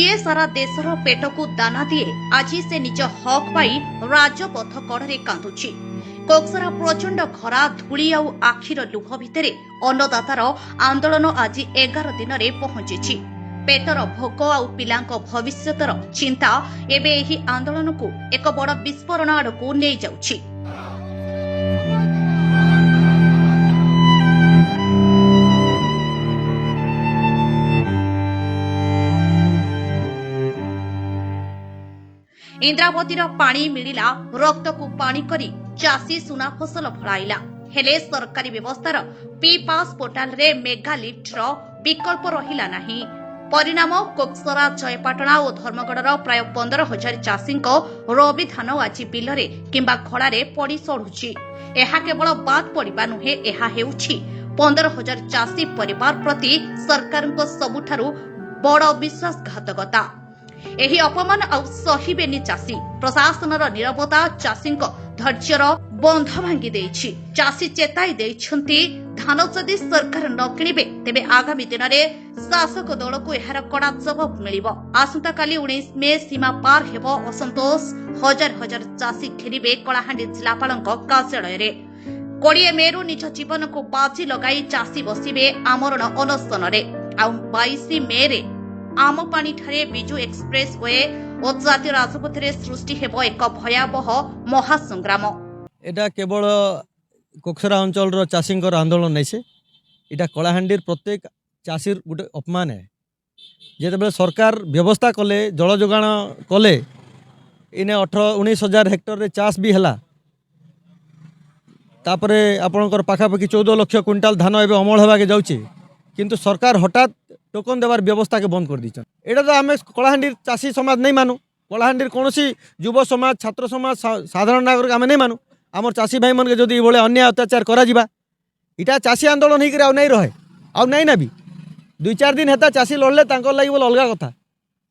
ଯିଏ ସାରା ଦେଶର ପେଟକୁ ଦାନା ଦିଏ ଆଜି ସେ ନିଜ ହକ୍ ପାଇ ରାଜପଥ କଡ଼ରେ କାନ୍ଦୁଛି। କୋକସରା ପ୍ରଚଣ୍ଡ ଖରା ଧୂଳି ଆଉ ଆଖିର ଲୁହ ଭିତରେ ଅନ୍ନଦାତାର ଆନ୍ଦୋଳନ ଆଜି 11 ଦିନରେ ପହଞ୍ଚିଛି। ପେଟର ଭୋକ ଆଉ ପିଲାଙ୍କ ଭବିଷ୍ୟତର ଚିନ୍ତା ଏବେ ଏହି ଆନ୍ଦୋଳନକୁ ଏକ ବଡ଼ ବିସ୍ଫୋରଣ ଆଡ଼କୁ ନେଇଯାଉଛି। इंद्रावतीर पानी मिलिला रक्तकू पानी करी चाषी सुना फसल फलाइला हेले सरकारी व्यवस्थार पी पास पोर्टाल रे मेगा लिफ्टर विकल्प रहिला नाही। परिणाम कोकसरा जयपाटना और धर्मगढ़र प्राय 15,000 चाषी रबी धान आज बिलरे किंबा खड़ारे पड़ी सड़ुची। एहा केवल बाद पड़िबा नुहे, एहा हेउछि 15,000 चाषी परिवार प्रति सरकारक सबुठारु बड़ विश्वासघातकता। एही अपमान आउ सहिबेनी चाषी। प्रशासनर नीरवता चाषी धैर्यर बंध भांगी देछि। चाषी चेताई देछंती धान जदि सरकार न किणिबे तेबे आगामी दिन में शासक दल को एहार कड़ा जवाब मिलिबो। आसंता काली 19 मे सीमा पार हेबो असंतोष। हजार हजार चाषी घेरिबे कलाहांडी जिलापालक कार्यालय रे। 20 मे रु निज जीवन को बाजी लगाई चाषी बसिबे आमरण अनशन रे। आउ 22 मे रे आमपानी ठारे बिजु एक्सप्रेस वे और जातीय राजपथ रे सृष्टि हेबो एक भयावह महासंग्राम। एटा केवल कोकसरा अंचल चाषी आंदोलन नहीं से इटा कलाहांडीर प्रत्येक चाषी गोटे अपमान है। जिते सरकार व्यवस्था कले जल जोगाण कले इने 18-19,000 हेक्टर रे चाष भी है। तापरे आपणकर पाखापाखि 14 लाख क्विंटाल धान एवं अमल होगा जाऊँगी किंतु सरकार हठात टोकन देवार व्यवस्था के बंद कर दीचन। एटा तो आम कलाहांडीर चाषी समाज नहीं मानु। कलाहांडीर कौन युव समाज छात्र समाज साधारण नागरिक आम नहीं मानु। आमर चाषी भाई मन के जदि ये अन्याय अत्याचार करा इटा चाषी आंदोलन होकर आउ नहीं रहे आउ नहीं ना भी 2-4 दिन हेता चाषी लड़ले लगे बोले अलग कथा।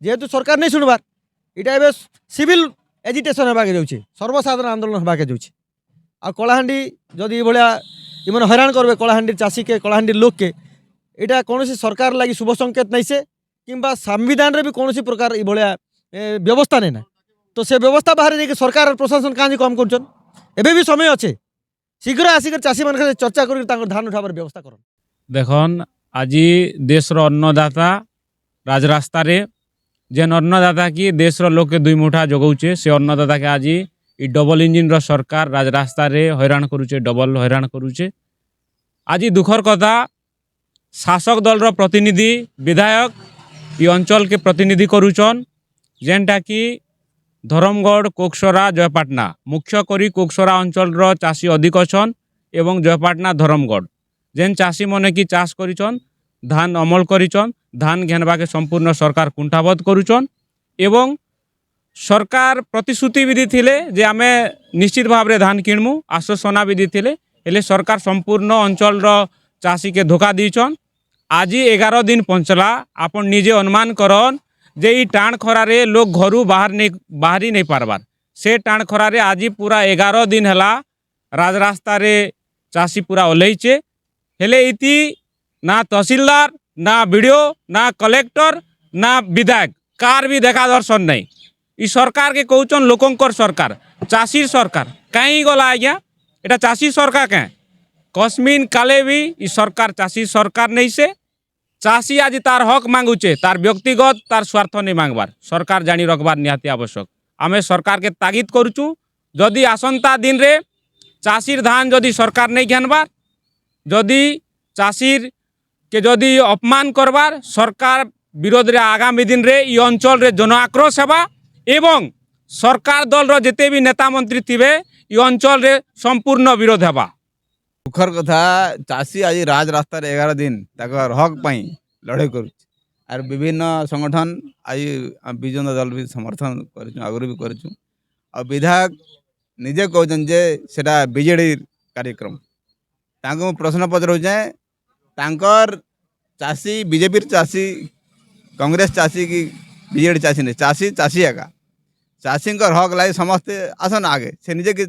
जेहेतु सरकार नहीं शुणबार इटा ए सिविल एजिटेशन होगा जाऊँगी सर्वसाधारण आंदोलन होगा जाऊँगी। आ कलाहांडी जदि ये हैरान करवे कलाहांडीर चाषी के कलाहांडीर लोक के इटा कौन सरकार लगी शुभ संकेत नहीं से किंबा संविधान रे भी कौन प्रकार ये व्यवस्था नहीं ना। तो से व्यवस्था बाहर जाकि सरकार प्रशासन कहाँ कम कर भी समय अच्छे शीघ्र आसिक चाषी मान चर्चा कर धान उठावर व्यवस्था कर। देखन आज देश रो अन्नदाता राजरास्ता रे जेन अन्नदाता की देश रो लोग के 2 मुठा जगौचे से अन्नदाता के आज ई डबल इंजिन रो सरकार राजरास्ता रे हैरान करूचे, डबल हैरान करूचे। आज दुखर कथा शासक दल रो प्रतिनिधि विधायक ये अंचल के प्रतिनिधि करूचन जेनटा कि धर्मगढ़ कोकसरा जयपाटना मुख्य करी कोकसरा अंचल रो चाषी अधिक छन एवं जयपाटना धर्मगढ़ जेन चाषी मने की चाष करिचन धान अमल करिचन धान घेनबा के संपूर्ण सरकार कुंठाबद्ध करूचन एवं सरकार प्रतिश्रुति भी दी जे आमे निश्चित भाव रे धान किणमु आश्वासना भी दी हेले सरकार संपूर्ण अंचल रो चाषी के धोखा दीचन। आज 11 दिन पंचला आपन निजे अनुमान करन जे ई टाण खरारे लोग घरू बाहरी नहीं पारबार से टाण खरारे आज पूरा 11 दिन हला राजरास्ता रे चाषी पूरा ओल्लैचे हेले इति ना तहसीलदार ना बीडीओ ना कलेक्टर ना विधायक कार भी देखा दर्शन नहीं। ई सरकार के कहउचन लोकंकर सरकार चाषी सरकार कहीं गला आज्ञा एटा चाषी सरकार क्या कस्मिन काले भी ई सरकार चाषी सरकार नहीं से चाषी आज तार हक मांगुचे तार व्यक्तिगत तार स्वार्थ नहीं मांगबार सरकार जानी रखबार निहाती आवश्यक। आमे सरकार के तागिद करूचु जदि आसंता दिन रे चाषीर धान जदि सरकार नहीं घेनबार जदि चाषीर के जदि अपमान करबार सरकार विरोध रे आगामी दिन रे ई अंचल रे जन आक्रोश हेबा एवं सरकार दल रो जेते भी नेता मंत्री थिबे ई अंचल रे संपूर्ण विरोध हेबा। दुखर कथा चाषी आज राजरास्ता 11 दिन ताकर हक पाई लड़ाई कर विभिन्न संगठन आज विजन दल भी समर्थन आगुरी भी करूँ और विधायक निजे कहते जे सेटा बीजेडी कार्यक्रम तांको प्रश्न पचराऊे तांकर चाषी बीजेपी चाषी कांग्रेस चाषी की बीजेडी चाषी नहीं चाषी चाषी एका चाषी हक लगे समस्ते आसन आगे से निजे कि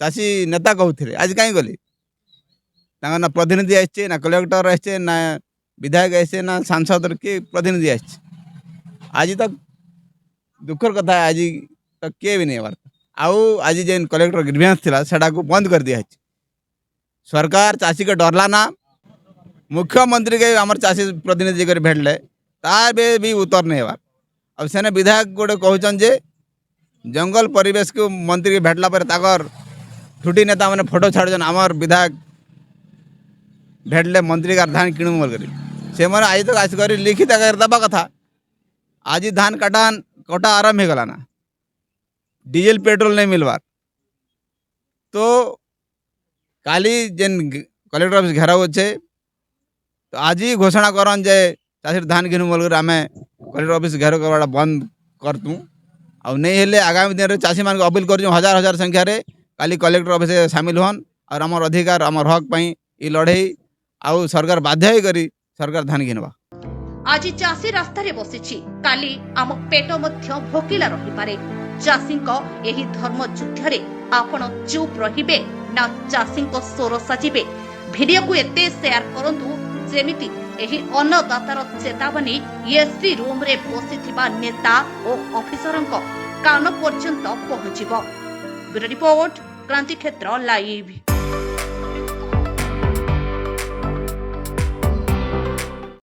चाषी नेता कहते आज कहीं गली ना प्रतिनिधि आसचे ना कलेक्टर आसचे ना विधायक आसचे ना सांसद के प्रतिनिधि आसचे आज तक दुखर कथा आज तो किए भी नहीं बार आउ आज जेन कलेक्टर ग्रीवेंस थिला सेटा को बंद कर दिया है सरकार चाषी के डरला ना मुख्यमंत्री के आमर चाषी प्रतिनिधि कर भेटले तार बे भी उत्तर नहीं बार अब सेने विधायक गोटे कहचन जे जंगल परिवेश को मंत्री के भेटला पर ताकर छुट्टी नेता मैंने फोटो छाड़न आमर विधायक भेटले मंत्री का धान किणु बोल करी से मैंने आज तक आस कर लिखित आकार दबा कथा आज धान कटा आरंभ हो गला ना डीजल पेट्रोल नहीं मिलवार तो काली जेन कलेक्टर ऑफिस घेराव अच्छे तो आज ही घोषणा करन जे चाषी धान किणु बोल कर आम कलेक्टर ऑफिस घेर करवाटा बंद करतु आ नहीं हेले आगामी दिन में चाषी मान अपील कर हजार हजार संख्यार काली कलेक्टर ऑफिस सामिल हन और आमर अधिकार आमर हक पाई ई लड़ई आउ सरकार बाध्य करी सरकार धान घिनवा आज चाषी रास्तार बसी काली आम पेट मध्य भोकिला रहीपारे चाषी एही धर्म युद्ध आपण चुप रहिबे ना चाषी स्वर साजिबे भिडियो को एते शेयर करंतु जेमिति एही अन्नदातार चेतावनी एसपी रूम रे बसिथिबा नेता और ऑफिसरंक कान पर्यंत पहुंचिबो। ब्यूरो रिपोर्ट क्रांति क्षेत्र लाइव।